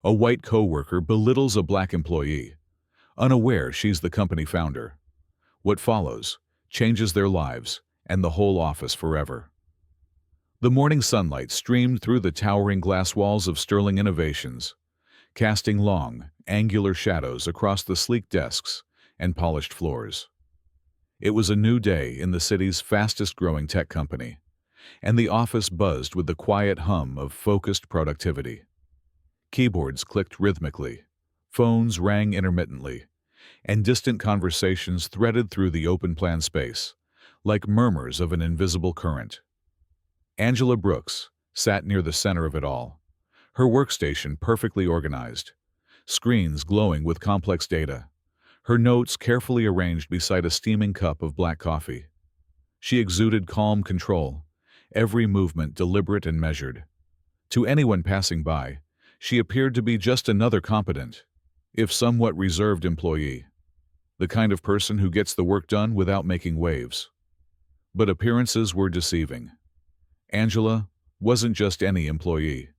A white coworker belittles a black employee, unaware she's the company founder. What follows changes their lives and the whole office forever. The morning sunlight streamed through the towering glass walls of Sterling Innovations, casting long, angular shadows across the sleek desks and polished floors. It was a new day in the city's fastest-growing tech company, and the office buzzed with the quiet hum of focused productivity. Keyboards clicked rhythmically, phones rang intermittently, and distant conversations threaded through the open-plan space, like murmurs of an invisible current. Angela Brooks sat near the center of it all, her workstation perfectly organized, screens glowing with complex data, her notes carefully arranged beside a steaming cup of black coffee. She exuded calm control, every movement deliberate and measured. To anyone passing by, she appeared to be just another competent, if somewhat reserved employee, the kind of person who gets the work done without making waves. But appearances were deceiving. Angela wasn't just any employee.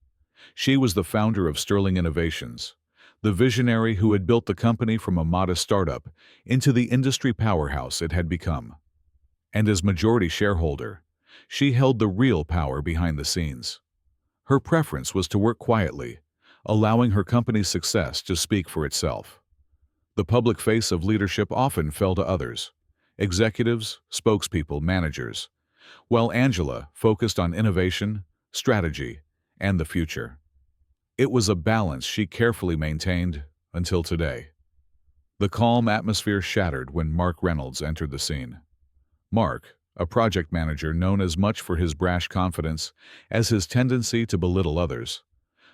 She was the founder of Sterling Innovations, the visionary who had built the company from a modest startup into the industry powerhouse it had become. And as majority shareholder, she held the real power behind the scenes. Her preference was to work quietly, allowing her company's success to speak for itself. The public face of leadership often fell to others, executives, spokespeople, managers, while Angela focused on innovation, strategy, and the future. It was a balance she carefully maintained until today. The calm atmosphere shattered when Mark Reynolds entered the scene. Mark, a project manager known as much for his brash confidence as his tendency to belittle others,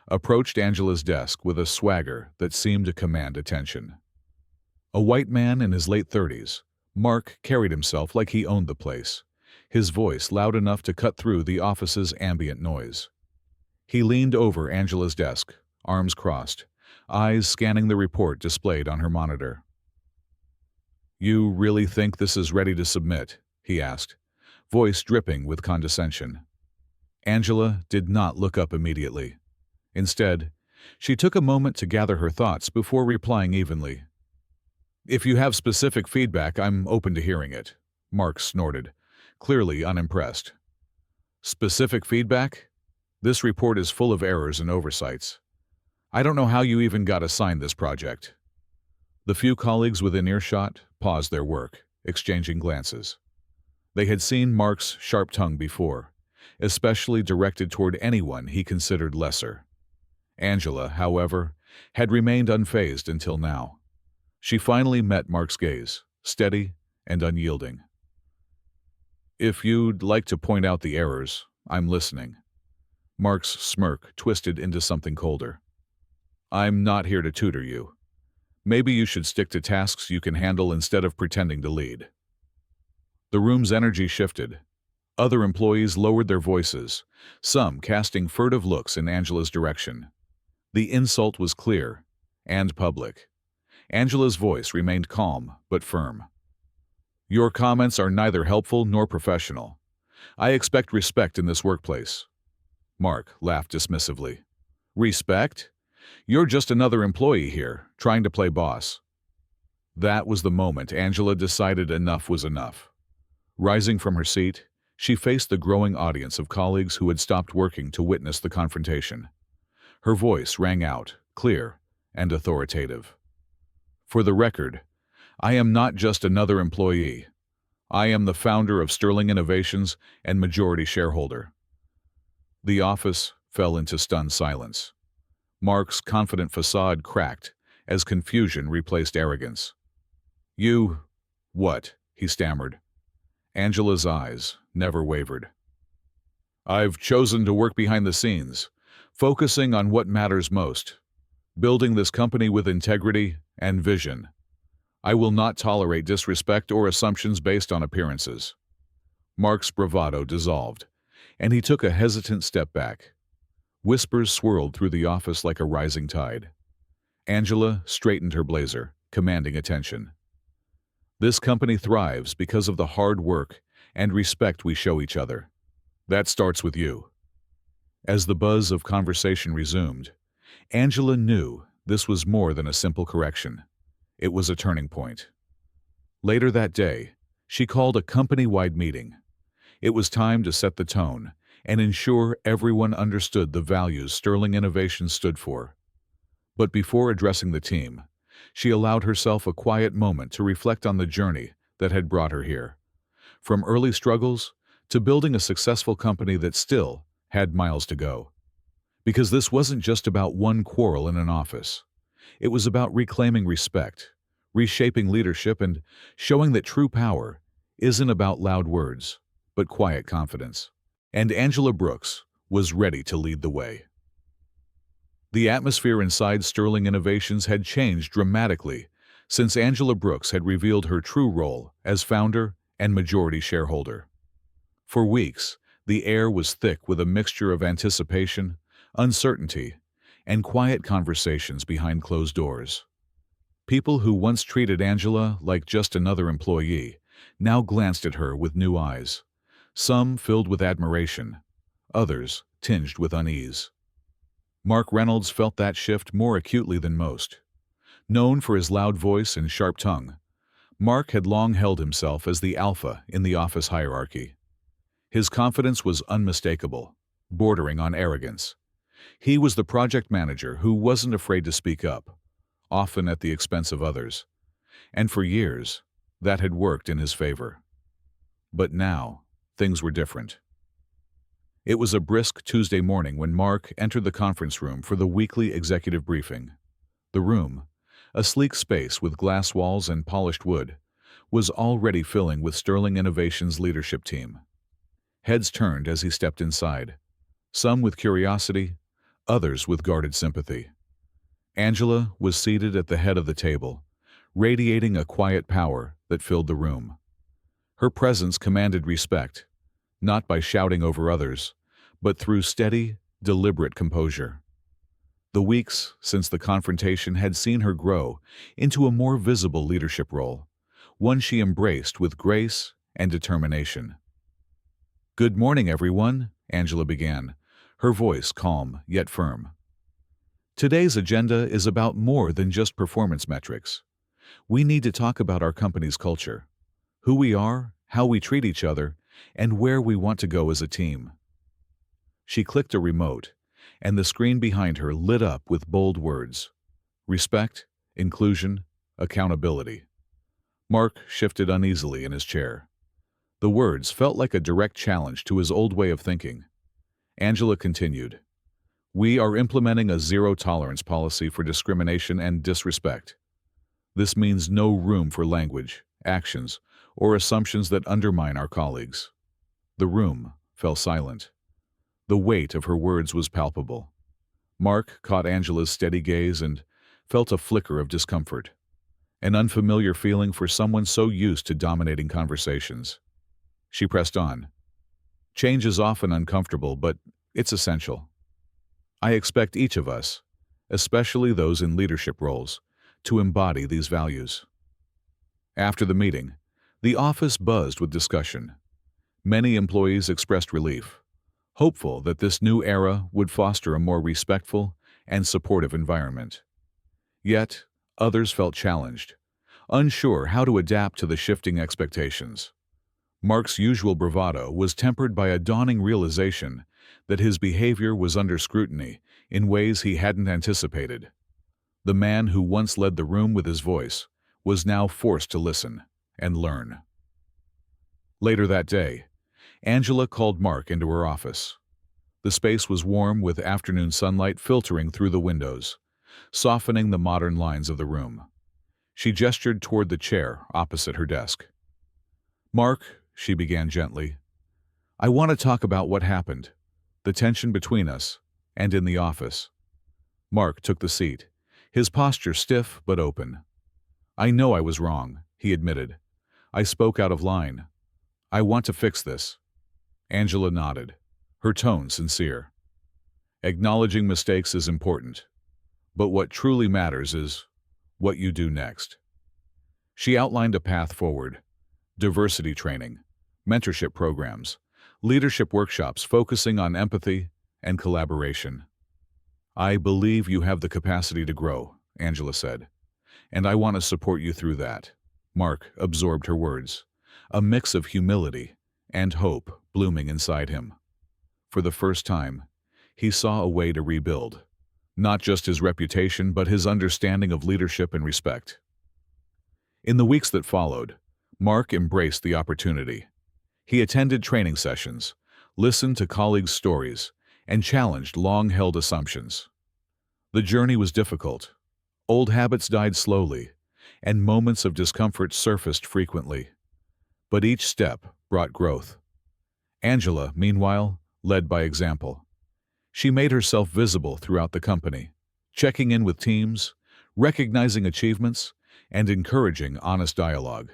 approached Angela's desk with a swagger that seemed to command attention. A white man in his late 30s, Mark carried himself like he owned the place, his voice loud enough to cut through the office's ambient noise. He leaned over Angela's desk, arms crossed, eyes scanning the report displayed on her monitor. "You really think this is ready to submit?" he asked, voice dripping with condescension. Angela did not look up immediately. Instead, she took a moment to gather her thoughts before replying evenly. "If you have specific feedback, I'm open to hearing it," Mark snorted, clearly unimpressed. "Specific feedback? This report is full of errors and oversights. I don't know how you even got assigned this project." The few colleagues within earshot paused their work, exchanging glances. They had seen Mark's sharp tongue before, especially directed toward anyone he considered lesser. Angela, however, had remained unfazed until now. She finally met Mark's gaze, steady and unyielding. "If you'd like to point out the errors, I'm listening." Mark's smirk twisted into something colder. "I'm not here to tutor you. Maybe you should stick to tasks you can handle instead of pretending to lead." The room's energy shifted. Other employees lowered their voices, some casting furtive looks in Angela's direction. The insult was clear and public. Angela's voice remained calm but firm. "Your comments are neither helpful nor professional. I expect respect in this workplace." Mark laughed dismissively. "Respect? You're just another employee here, trying to play boss." That was the moment Angela decided enough was enough. Rising from her seat, she faced the growing audience of colleagues who had stopped working to witness the confrontation. Her voice rang out, clear and authoritative. "For the record, I am not just another employee. I am the founder of Sterling Innovations and majority shareholder." The office fell into stunned silence. Mark's confident facade cracked as confusion replaced arrogance. "You... what?" he stammered. Angela's eyes never wavered. "I've chosen to work behind the scenes, focusing on what matters most, building this company with integrity and vision. I will not tolerate disrespect or assumptions based on appearances." Mark's bravado dissolved, and he took a hesitant step back. Whispers swirled through the office like a rising tide. Angela straightened her blazer, commanding attention. "This company thrives because of the hard work and respect we show each other. That starts with you." As the buzz of conversation resumed, Angela knew this was more than a simple correction. It was a turning point. Later that day, she called a company-wide meeting. It was time to set the tone and ensure everyone understood the values Sterling Innovation stood for. But before addressing the team, she allowed herself a quiet moment to reflect on the journey that had brought her here. From early struggles to building a successful company that still had miles to go. Because this wasn't just about one quarrel in an office. It was about reclaiming respect, reshaping leadership, and showing that true power isn't about loud words, but quiet confidence. And Angela Brooks was ready to lead the way. The atmosphere inside Sterling Innovations had changed dramatically since Angela Brooks had revealed her true role as founder and majority shareholder. For weeks, the air was thick with a mixture of anticipation, uncertainty, and quiet conversations behind closed doors. People who once treated Angela like just another employee now glanced at her with new eyes, some filled with admiration, others tinged with unease. Mark Reynolds felt that shift more acutely than most. Known for his loud voice and sharp tongue, Mark had long held himself as the alpha in the office hierarchy. His confidence was unmistakable, bordering on arrogance. He was the project manager who wasn't afraid to speak up, often at the expense of others. And for years, that had worked in his favor. But now, things were different. It was a brisk Tuesday morning when Mark entered the conference room for the weekly executive briefing. The room, a sleek space with glass walls and polished wood, was already filling with Sterling Innovations' leadership team. Heads turned as he stepped inside, some with curiosity, others with guarded sympathy. Angela was seated at the head of the table, radiating a quiet power that filled the room. Her presence commanded respect, not by shouting over others, but through steady, deliberate composure. The weeks since the confrontation had seen her grow into a more visible leadership role, one she embraced with grace and determination. "Good morning, everyone," Angela began, her voice calm yet firm. "Today's agenda is about more than just performance metrics. We need to talk about our company's culture, who we are, how we treat each other, and where we want to go as a team." She clicked a remote, and the screen behind her lit up with bold words: respect, inclusion, accountability. Mark shifted uneasily in his chair. The words felt like a direct challenge to his old way of thinking. Angela continued, "We are implementing a zero-tolerance policy for discrimination and disrespect. This means no room for language, actions, or assumptions that undermine our colleagues." The room fell silent. The weight of her words was palpable. Mark caught Angela's steady gaze and felt a flicker of discomfort, an unfamiliar feeling for someone so used to dominating conversations. She pressed on. "Change is often uncomfortable, but it's essential. I expect each of us, especially those in leadership roles, to embody these values." After the meeting, the office buzzed with discussion. Many employees expressed relief, hopeful that this new era would foster a more respectful and supportive environment. Yet, others felt challenged, unsure how to adapt to the shifting expectations. Mark's usual bravado was tempered by a dawning realization that his behavior was under scrutiny in ways he hadn't anticipated. The man who once led the room with his voice was now forced to listen and learn. Later that day, Angela called Mark into her office. The space was warm with afternoon sunlight filtering through the windows, softening the modern lines of the room. She gestured toward the chair opposite her desk. "Mark," she began gently, "I want to talk about what happened, the tension between us, and in the office." Mark took the seat, his posture stiff but open. "I know I was wrong," he admitted. "I spoke out of line. I want to fix this." Angela nodded, her tone sincere. "Acknowledging mistakes is important, but what truly matters is what you do next." She outlined a path forward: diversity training, mentorship programs, leadership workshops focusing on empathy and collaboration. "I believe you have the capacity to grow," Angela said, "and I want to support you through that." Mark absorbed her words, a mix of humility and hope blooming inside him. For the first time, he saw a way to rebuild, not just his reputation but his understanding of leadership and respect. In the weeks that followed, Mark embraced the opportunity. He attended training sessions, listened to colleagues' stories, and challenged long-held assumptions. The journey was difficult. Old habits died slowly, and moments of discomfort surfaced frequently. But each step brought growth. Angela, meanwhile, led by example. She made herself visible throughout the company, checking in with teams, recognizing achievements, and encouraging honest dialogue.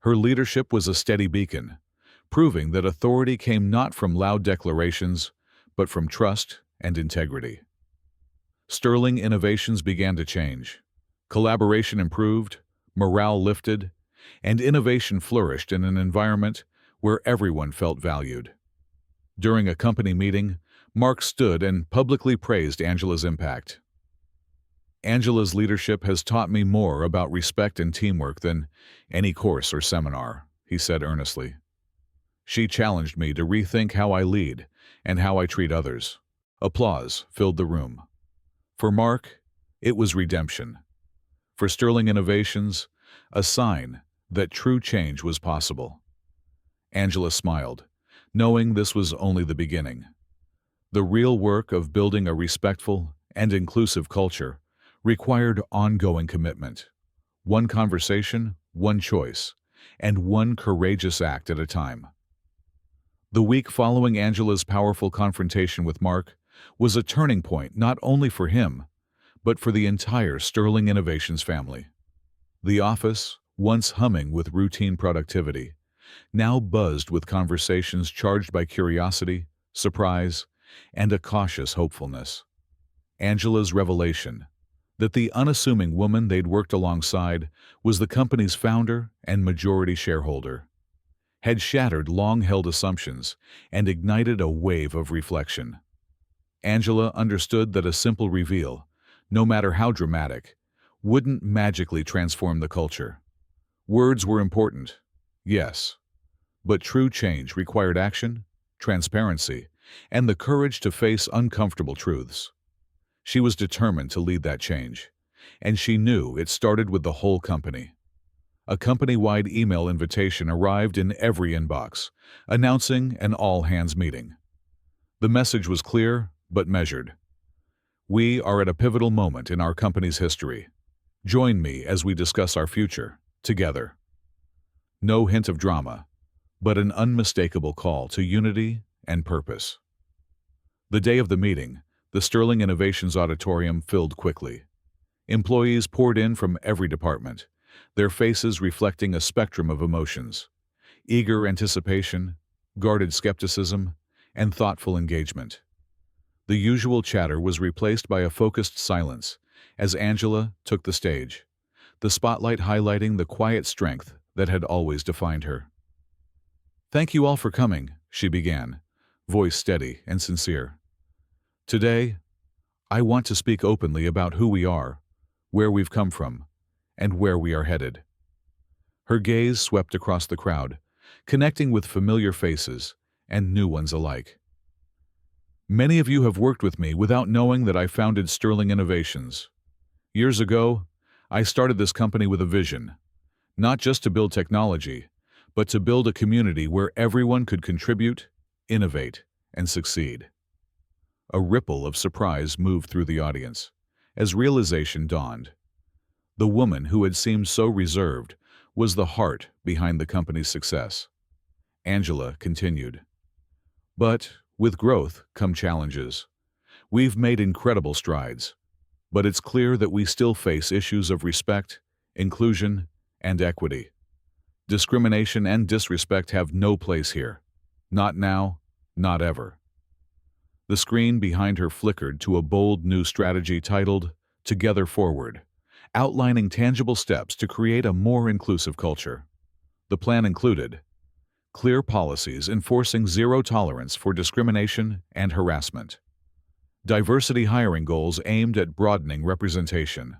Her leadership was a steady beacon, proving that authority came not from loud declarations, but from trust and integrity. Sterling innovations began to change. Collaboration improved, morale lifted, and innovation flourished in an environment where everyone felt valued. During a company meeting, Mark stood and publicly praised Angela's impact. "Angela's leadership has taught me more about respect and teamwork than any course or seminar," he said earnestly. "She challenged me to rethink how I lead and how I treat others." Applause filled the room. For Mark, it was redemption. For Sterling Innovations, a sign that true change was possible. Angela smiled, knowing this was only the beginning. The real work of building a respectful and inclusive culture required ongoing commitment. One conversation, one choice, and one courageous act at a time. The week following Angela's powerful confrontation with Mark was a turning point not only for him, but for the entire Sterling Innovations family. The office, once humming with routine productivity, now buzzed with conversations charged by curiosity, surprise, and a cautious hopefulness. Angela's revelation, that the unassuming woman they'd worked alongside was the company's founder and majority shareholder, had shattered long-held assumptions and ignited a wave of reflection. Angela understood that a simple reveal, no matter how dramatic, wouldn't magically transform the culture. Words were important, yes, but true change required action, transparency, and the courage to face uncomfortable truths. She was determined to lead that change, and she knew it started with the whole company. A company-wide email invitation arrived in every inbox, announcing an all-hands meeting. The message was clear but measured. "We are at a pivotal moment in our company's history. Join me as we discuss our future, together." No hint of drama, but an unmistakable call to unity and purpose. The day of the meeting, the Sterling Innovations Auditorium filled quickly. Employees poured in from every department, their faces reflecting a spectrum of emotions: eager anticipation, guarded skepticism, and thoughtful engagement. The usual chatter was replaced by a focused silence as Angela took the stage, the spotlight highlighting the quiet strength that had always defined her. "Thank you all for coming," she began, voice steady and sincere. "Today, I want to speak openly about who we are, where we've come from, and where we are headed." Her gaze swept across the crowd, connecting with familiar faces and new ones alike. "Many of you have worked with me without knowing that I founded Sterling Innovations. Years ago, I started this company with a vision, not just to build technology, but to build a community where everyone could contribute, innovate, and succeed." A ripple of surprise moved through the audience as realization dawned. The woman who had seemed so reserved was the heart behind the company's success. Angela continued, "But with growth come challenges. We've made incredible strides, but it's clear that we still face issues of respect, inclusion, and equity. Discrimination and disrespect have no place here. Not now, not ever." The screen behind her flickered to a bold new strategy titled "Together Forward," outlining tangible steps to create a more inclusive culture. The plan included clear policies enforcing zero tolerance for discrimination and harassment, Diversity hiring goals aimed at broadening representation.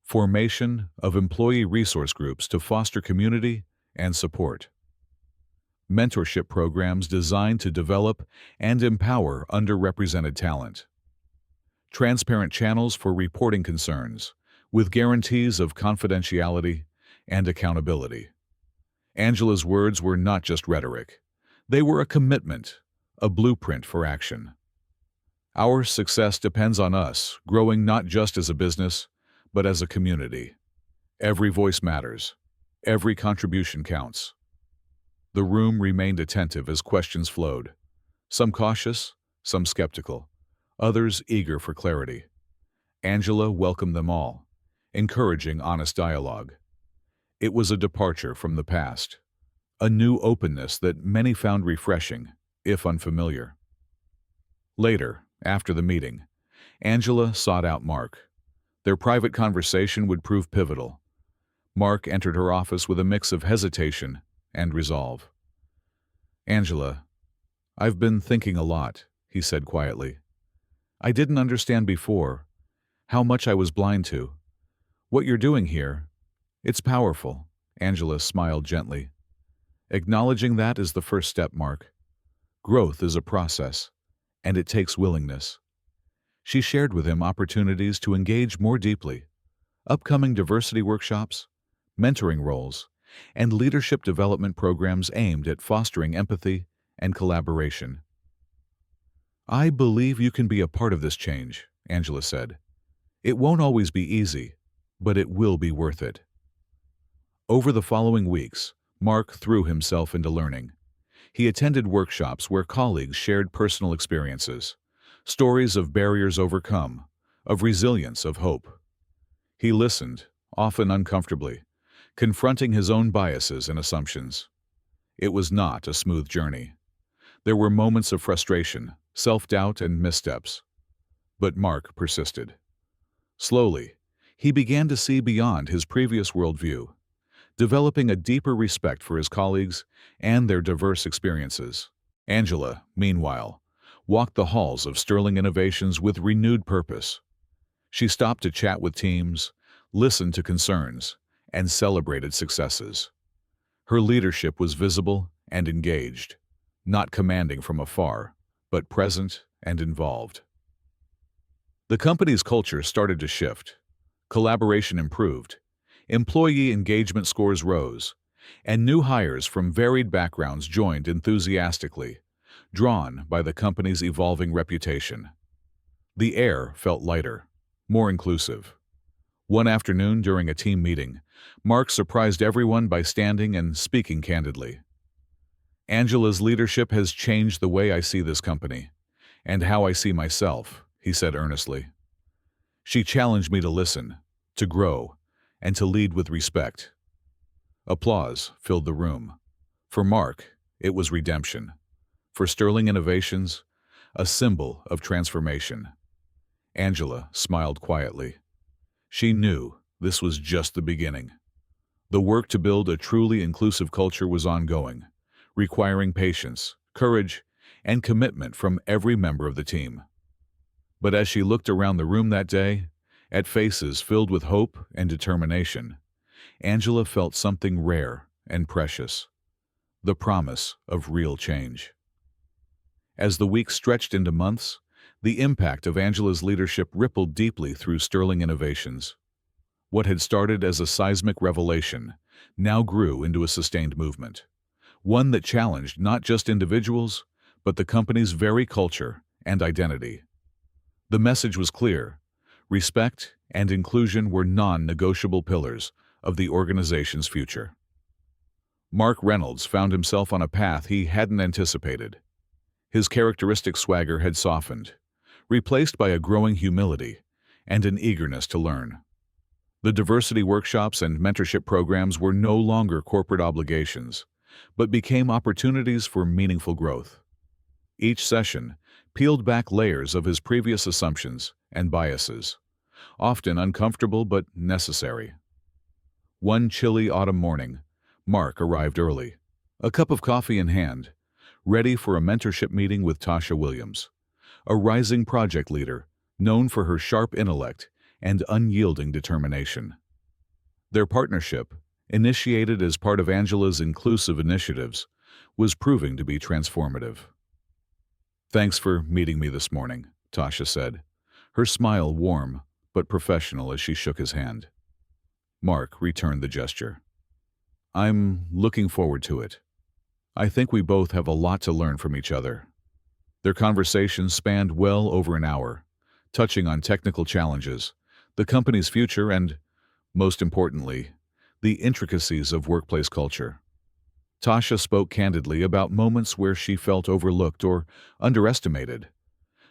Formation of employee resource groups to foster community and support. Mentorship programs designed to develop and empower underrepresented talent. Transparent channels for reporting concerns, with guarantees of confidentiality and accountability. Angela's words were not just rhetoric. They were a commitment, a blueprint for action. Our success depends on us growing not just as a business, but as a community. Every voice matters. Every contribution counts. The room remained attentive as questions flowed, some cautious, some skeptical, others eager for clarity. Angela welcomed them all, encouraging honest dialogue. It was a departure from the past, a new openness that many found refreshing, if unfamiliar. Later, after the meeting, Angela sought out Mark. Their private conversation would prove pivotal. Mark entered her office with a mix of hesitation and resolve. "Angela, I've been thinking a lot," he said quietly. "I didn't understand before how much I was blind to. What you're doing here, it's powerful." Angela smiled gently. "Acknowledging that is the first step, Mark. Growth is a process, and it takes willingness." She shared with him opportunities to engage more deeply, upcoming diversity workshops, mentoring roles, and leadership development programs aimed at fostering empathy and collaboration. "I believe you can be a part of this change," Angela said. "It won't always be easy, but it will be worth it." Over the following weeks, Mark threw himself into learning. He attended workshops where colleagues shared personal experiences, stories of barriers overcome, of resilience, of hope. He listened, often uncomfortably, confronting his own biases and assumptions. It was not a smooth journey. There were moments of frustration, self-doubt, and missteps. But Mark persisted. Slowly, he began to see beyond his previous worldview, developing a deeper respect for his colleagues and their diverse experiences. Angela, meanwhile, walked the halls of Sterling Innovations with renewed purpose. She stopped to chat with teams, listened to concerns, and celebrated successes. Her leadership was visible and engaged, not commanding from afar, but present and involved. The company's culture started to shift. Collaboration improved, employee engagement scores rose, and new hires from varied backgrounds joined enthusiastically, drawn by the company's evolving reputation. The air felt lighter, more inclusive. One afternoon during a team meeting, Mark surprised everyone by standing and speaking candidly. "Angela's leadership has changed the way I see this company, and how I see myself," he said earnestly. "She challenged me to listen, to grow, and to lead with respect." Applause filled the room. For Mark, it was redemption. For Sterling Innovations, a symbol of transformation. Angela smiled quietly. She knew this was just the beginning. The work to build a truly inclusive culture was ongoing, requiring patience, courage, and commitment from every member of the team. But as she looked around the room that day, at faces filled with hope and determination, Angela felt something rare and precious: the promise of real change. As the weeks stretched into months, the impact of Angela's leadership rippled deeply through Sterling Innovations. What had started as a seismic revelation now grew into a sustained movement, one that challenged not just individuals, but the company's very culture and identity. The message was clear: respect and inclusion were non-negotiable pillars of the organization's future. Mark Reynolds found himself on a path he hadn't anticipated. His characteristic swagger had softened, replaced by a growing humility and an eagerness to learn. The diversity workshops and mentorship programs were no longer corporate obligations, but became opportunities for meaningful growth. Each session peeled back layers of his previous assumptions and biases, often uncomfortable but necessary. One chilly autumn morning, Mark arrived early, a cup of coffee in hand, ready for a mentorship meeting with Tasha Williams, a rising project leader, known for her sharp intellect and unyielding determination. Their partnership, initiated as part of Angela's inclusive initiatives, was proving to be transformative. "Thanks for meeting me this morning," Tasha said, her smile warm but professional as she shook his hand. Mark returned the gesture. "I'm looking forward to it. I think we both have a lot to learn from each other." Their conversation spanned well over an hour, touching on technical challenges, the company's future, and, most importantly, the intricacies of workplace culture. Tasha spoke candidly about moments where she felt overlooked or underestimated,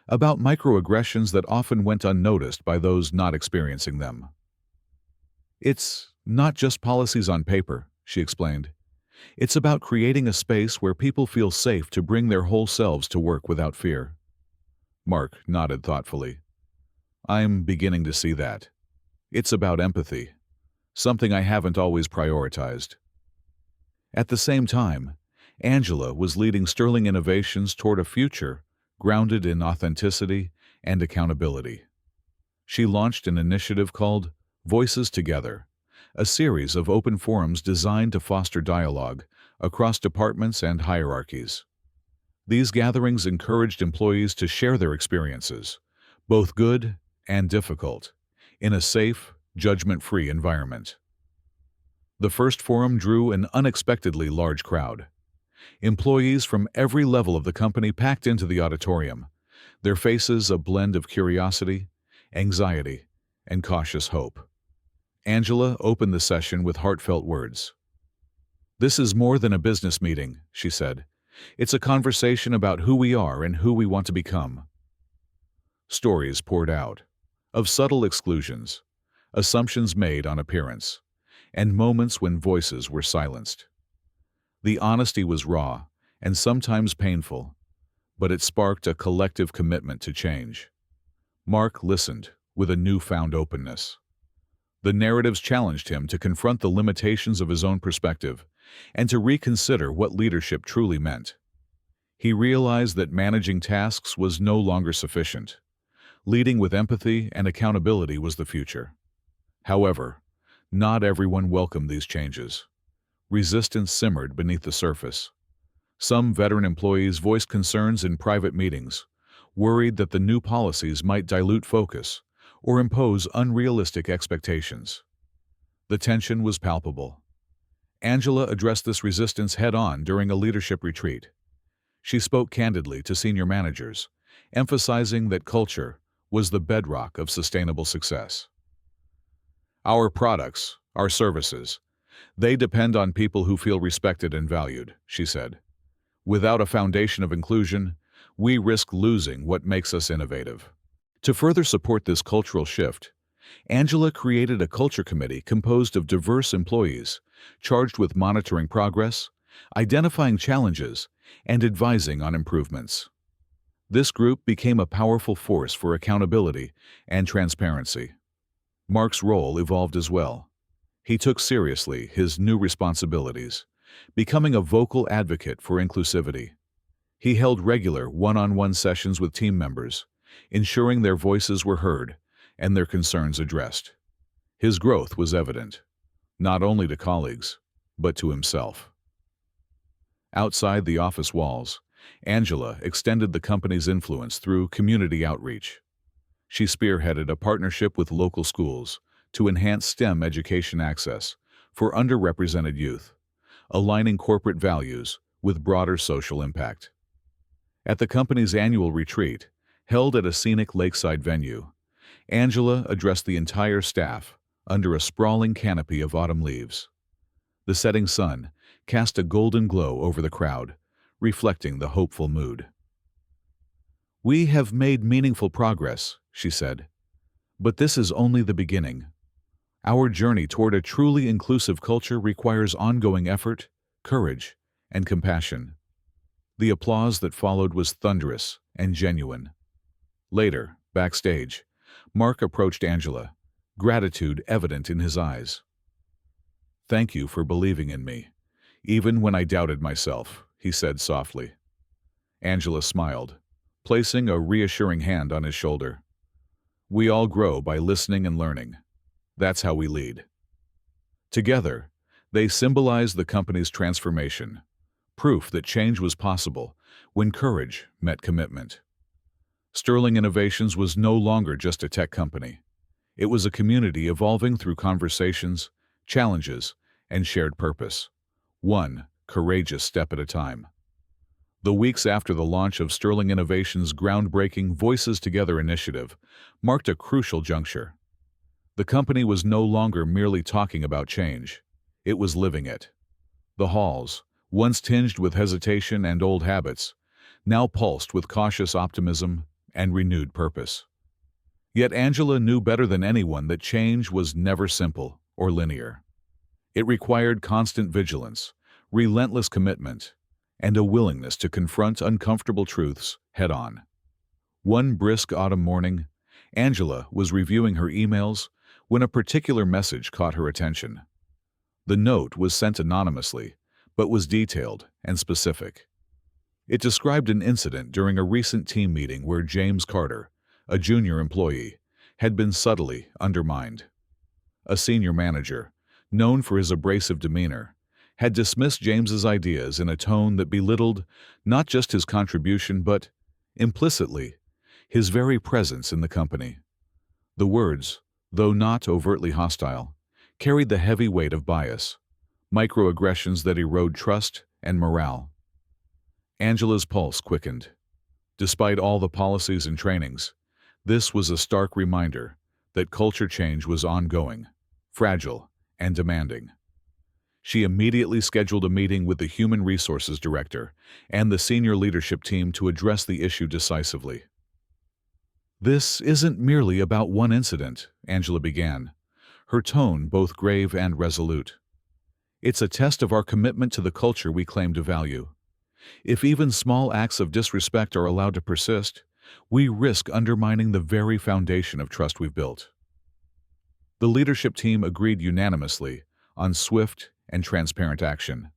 about microaggressions that often went unnoticed by those not experiencing them. "It's not just policies on paper," she explained. "It's about creating a space where people feel safe to bring their whole selves to work without fear." Mark nodded thoughtfully. "I'm beginning to see that. It's about empathy, something I haven't always prioritized." At the same time, Angela was leading Sterling Innovations toward a future grounded in authenticity and accountability. She launched an initiative called Voices Together, a series of open forums designed to foster dialogue across departments and hierarchies. These gatherings encouraged employees to share their experiences, both good and difficult, in a safe, judgment-free environment. The first forum drew an unexpectedly large crowd. Employees from every level of the company packed into the auditorium, their faces a blend of curiosity, anxiety, and cautious hope. Angela opened the session with heartfelt words. "This is more than a business meeting," she said. "It's a conversation about who we are and who we want to become." Stories poured out, of subtle exclusions, assumptions made on appearance, and moments when voices were silenced. The honesty was raw and sometimes painful, but it sparked a collective commitment to change. Mark listened with a newfound openness. The narratives challenged him to confront the limitations of his own perspective and to reconsider what leadership truly meant. He realized that managing tasks was no longer sufficient. Leading with empathy and accountability was the future. However, not everyone welcomed these changes. Resistance simmered beneath the surface. Some veteran employees voiced concerns in private meetings, worried that the new policies might dilute focus or impose unrealistic expectations. The tension was palpable. Angela addressed this resistance head-on during a leadership retreat. She spoke candidly to senior managers, emphasizing that culture was the bedrock of sustainable success. "Our products, our services, they depend on people who feel respected and valued," she said. "Without a foundation of inclusion, we risk losing what makes us innovative." To further support this cultural shift, Angela created a culture committee composed of diverse employees, charged with monitoring progress, identifying challenges, and advising on improvements. This group became a powerful force for accountability and transparency. Mark's role evolved as well. He took seriously his new responsibilities, becoming a vocal advocate for inclusivity. He held regular one-on-one sessions with team members, ensuring their voices were heard and their concerns addressed. His growth was evident, not only to colleagues, but to himself. Outside the office walls, Angela extended the company's influence through community outreach. She spearheaded a partnership with local schools to enhance STEM education access for underrepresented youth, aligning corporate values with broader social impact. At the company's annual retreat, held at a scenic lakeside venue, Angela addressed the entire staff under a sprawling canopy of autumn leaves. The setting sun cast a golden glow over the crowd, reflecting the hopeful mood. "We have made meaningful progress," she said, "but this is only the beginning. Our journey toward a truly inclusive culture requires ongoing effort, courage, and compassion." The applause that followed was thunderous and genuine. Later, backstage, Mark approached Angela, gratitude evident in his eyes. "Thank you for believing in me, even when I doubted myself," he said softly. Angela smiled, placing a reassuring hand on his shoulder. "We all grow by listening and learning. That's how we lead." Together, they symbolized the company's transformation, proof that change was possible when courage met commitment. Sterling Innovations was no longer just a tech company. It was a community evolving through conversations, challenges, and shared purpose, one courageous step at a time. The weeks after the launch of Sterling Innovations' groundbreaking Voices Together initiative marked a crucial juncture. The company was no longer merely talking about change. It was living it. The halls, once tinged with hesitation and old habits, now pulsed with cautious optimism and renewed purpose. Yet Angela knew better than anyone that change was never simple or linear. It required constant vigilance, relentless commitment, and a willingness to confront uncomfortable truths head-on. One brisk autumn morning, Angela was reviewing her emails when a particular message caught her attention. The note was sent anonymously, but was detailed and specific. It described an incident during a recent team meeting where James Carter, a junior employee, had been subtly undermined. A senior manager, known for his abrasive demeanor, had dismissed James's ideas in a tone that belittled not just his contribution but, implicitly, his very presence in the company. The words, though not overtly hostile, carried the heavy weight of bias, microaggressions that erode trust and morale. Angela's pulse quickened. Despite all the policies and trainings, this was a stark reminder that culture change was ongoing, fragile, and demanding. She immediately scheduled a meeting with the Human Resources Director and the senior leadership team to address the issue decisively. "This isn't merely about one incident," Angela began, her tone both grave and resolute. "It's a test of our commitment to the culture we claim to value. If even small acts of disrespect are allowed to persist, we risk undermining the very foundation of trust we've built." The leadership team agreed unanimously on swift and transparent action.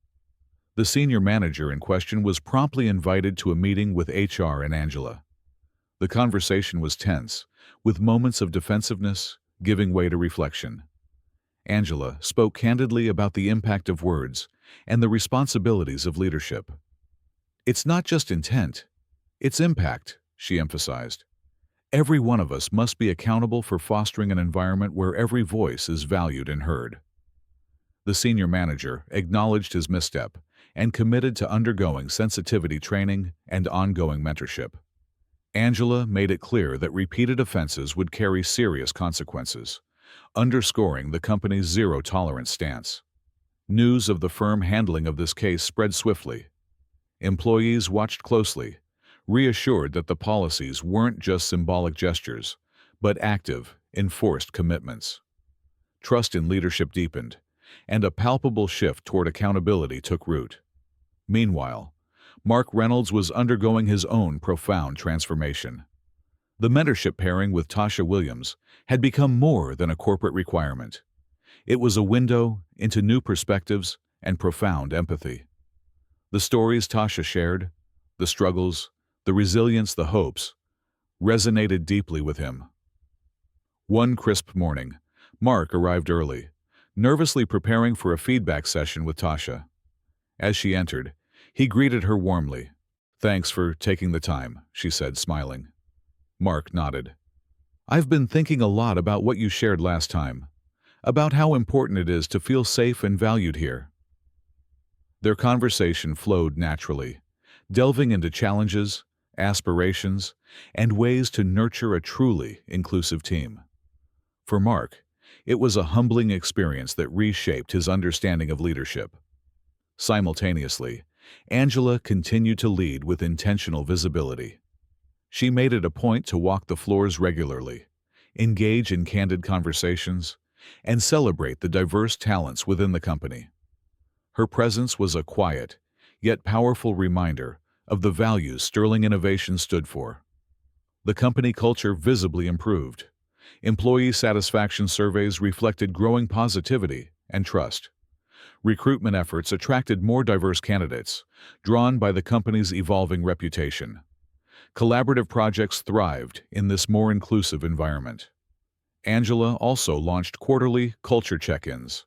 The senior manager in question was promptly invited to a meeting with HR and Angela. The conversation was tense, with moments of defensiveness giving way to reflection. Angela spoke candidly about the impact of words and the responsibilities of leadership. "It's not just intent, it's impact," she emphasized. "Every one of us must be accountable for fostering an environment where every voice is valued and heard." The senior manager acknowledged his misstep and committed to undergoing sensitivity training and ongoing mentorship. Angela made it clear that repeated offenses would carry serious consequences, underscoring the company's zero-tolerance stance. News of the firm handling of this case spread swiftly. Employees watched closely, reassured that the policies weren't just symbolic gestures, but active, enforced commitments. Trust in leadership deepened, and a palpable shift toward accountability took root. Meanwhile, Mark Reynolds was undergoing his own profound transformation. The mentorship pairing with Tasha Williams had become more than a corporate requirement. It was a window into new perspectives and profound empathy. The stories Tasha shared, the struggles, the resilience, the hopes, resonated deeply with him. One crisp morning, Mark arrived early, nervously preparing for a feedback session with Tasha. As she entered, he greeted her warmly. "Thanks for taking the time," she said, smiling. Mark nodded. "I've been thinking a lot about what you shared last time, about how important it is to feel safe and valued here." Their conversation flowed naturally, delving into challenges, aspirations, and ways to nurture a truly inclusive team. For Mark, it was a humbling experience that reshaped his understanding of leadership. Simultaneously, Angela continued to lead with intentional visibility. She made it a point to walk the floors regularly, engage in candid conversations, and celebrate the diverse talents within the company. Her presence was a quiet, yet powerful reminder of the values Sterling Innovation stood for. The company culture visibly improved. Employee satisfaction surveys reflected growing positivity and trust. Recruitment efforts attracted more diverse candidates, drawn by the company's evolving reputation. Collaborative projects thrived in this more inclusive environment. Angela also launched quarterly culture check-ins,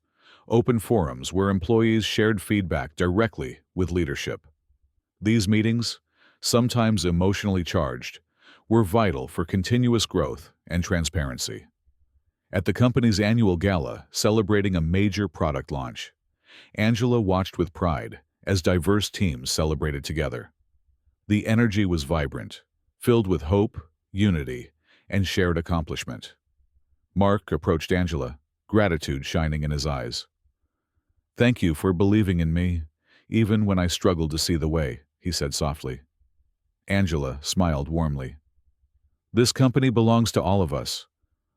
open forums where employees shared feedback directly with leadership. These meetings, sometimes emotionally charged, were vital for continuous growth and transparency. At the company's annual gala celebrating a major product launch, Angela watched with pride as diverse teams celebrated together. The energy was vibrant, filled with hope, unity, and shared accomplishment. Mark approached Angela, gratitude shining in his eyes. "Thank you for believing in me, even when I struggled to see the way," he said softly. Angela smiled warmly. "This company belongs to all of us.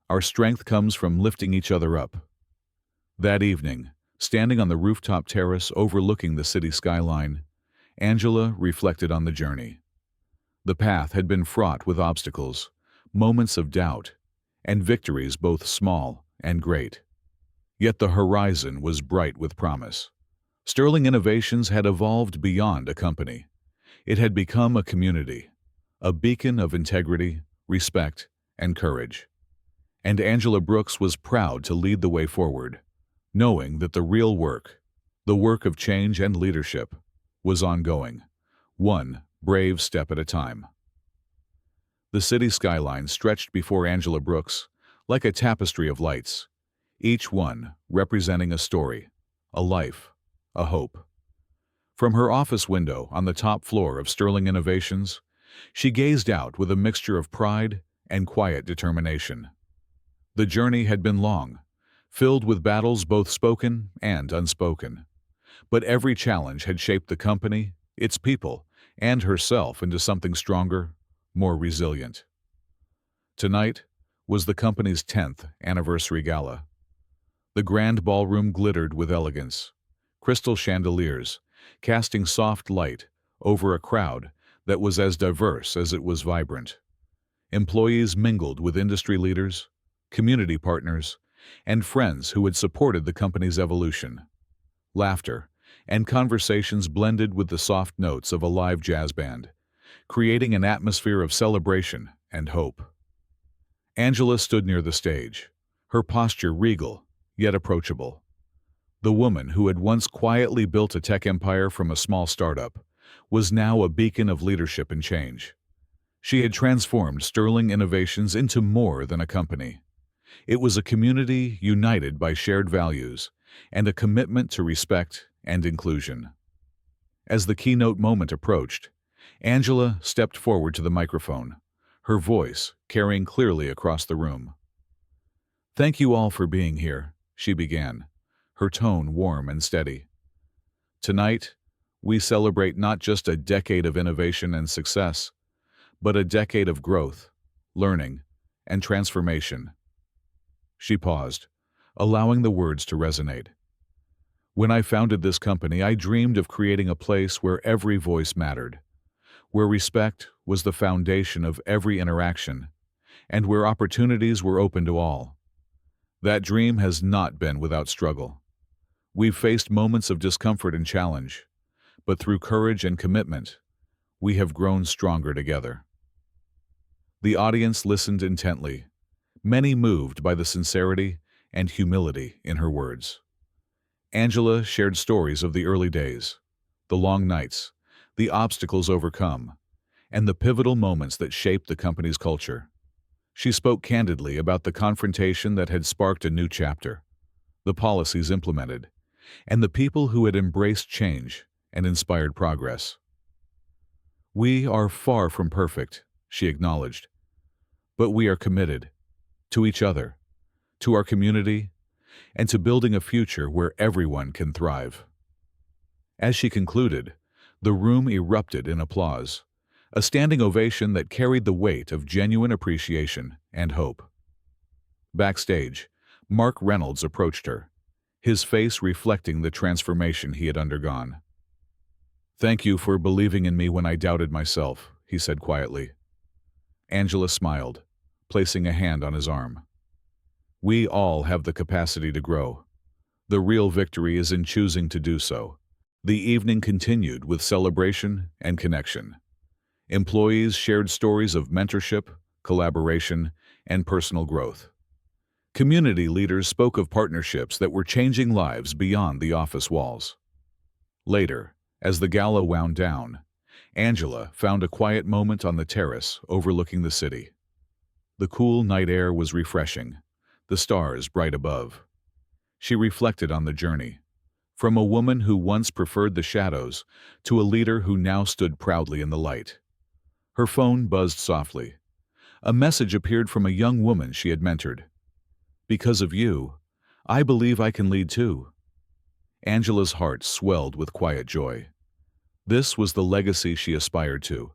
Our strength comes from lifting each other up." That evening, standing on the rooftop terrace overlooking the city skyline, Angela reflected on the journey. The path had been fraught with obstacles, moments of doubt, and victories both small and great. Yet the horizon was bright with promise. Sterling Innovations had evolved beyond a company. It had become a community, a beacon of integrity, respect, and courage. And Angela Brooks was proud to lead the way forward, knowing that the real work, the work of change and leadership, was ongoing, one brave step at a time. The city skyline stretched before Angela Brooks like a tapestry of lights, each one representing a story, a life, a hope. From her office window on the top floor of Sterling Innovations, she gazed out with a mixture of pride and quiet determination. The journey had been long, filled with battles both spoken and unspoken. But every challenge had shaped the company, its people, and herself into something stronger, more resilient. Tonight was the company's 10th anniversary gala. The grand ballroom glittered with elegance, crystal chandeliers casting soft light over a crowd that was as diverse as it was vibrant. Employees mingled with industry leaders, community partners, and friends who had supported the company's evolution. Laughter and conversations blended with the soft notes of a live jazz band, creating an atmosphere of celebration and hope. Angela stood near the stage, her posture regal, yet approachable. The woman who had once quietly built a tech empire from a small startup was now a beacon of leadership and change. She had transformed Sterling Innovations into more than a company. It was a community united by shared values and a commitment to respect and inclusion. As the keynote moment approached, Angela stepped forward to the microphone, her voice carrying clearly across the room. "Thank you all for being here," she began, her tone warm and steady. "Tonight, we celebrate not just a decade of innovation and success, but a decade of growth, learning, and transformation." She paused, allowing the words to resonate. "When I founded this company, I dreamed of creating a place where every voice mattered, where respect was the foundation of every interaction, and where opportunities were open to all. That dream has not been without struggle. We've faced moments of discomfort and challenge, but through courage and commitment, we have grown stronger together." The audience listened intently, many moved by the sincerity and humility in her words. Angela shared stories of the early days, the long nights, the obstacles overcome, and the pivotal moments that shaped the company's culture. She spoke candidly about the confrontation that had sparked a new chapter, the policies implemented, and the people who had embraced change and inspired progress. "We are far from perfect," she acknowledged, "but we are committed to each other, to our community, and to building a future where everyone can thrive." As she concluded, the room erupted in applause, a standing ovation that carried the weight of genuine appreciation and hope. Backstage, Mark Reynolds approached her, his face reflecting the transformation he had undergone. "Thank you for believing in me when I doubted myself," he said quietly. Angela smiled, placing a hand on his arm. "We all have the capacity to grow. The real victory is in choosing to do so." The evening continued with celebration and connection. Employees shared stories of mentorship, collaboration, and personal growth. Community leaders spoke of partnerships that were changing lives beyond the office walls. Later, as the gala wound down, Angela found a quiet moment on the terrace overlooking the city. The cool night air was refreshing, the stars bright above. She reflected on the journey, from a woman who once preferred the shadows to a leader who now stood proudly in the light. Her phone buzzed softly. A message appeared from a young woman she had mentored. "Because of you, I believe I can lead too." Angela's heart swelled with quiet joy. This was the legacy she aspired to,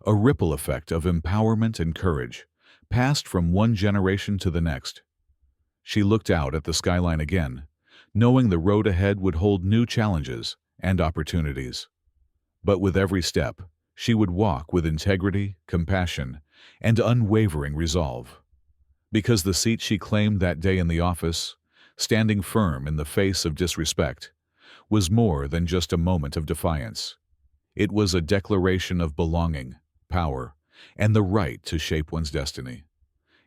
a ripple effect of empowerment and courage, passed from one generation to the next. She looked out at the skyline again, knowing the road ahead would hold new challenges and opportunities. But with every step, she would walk with integrity, compassion, and unwavering resolve. Because the seat she claimed that day in the office, standing firm in the face of disrespect, was more than just a moment of defiance. It was a declaration of belonging, power, and the right to shape one's destiny.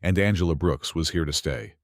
And Angela Brooks was here to stay.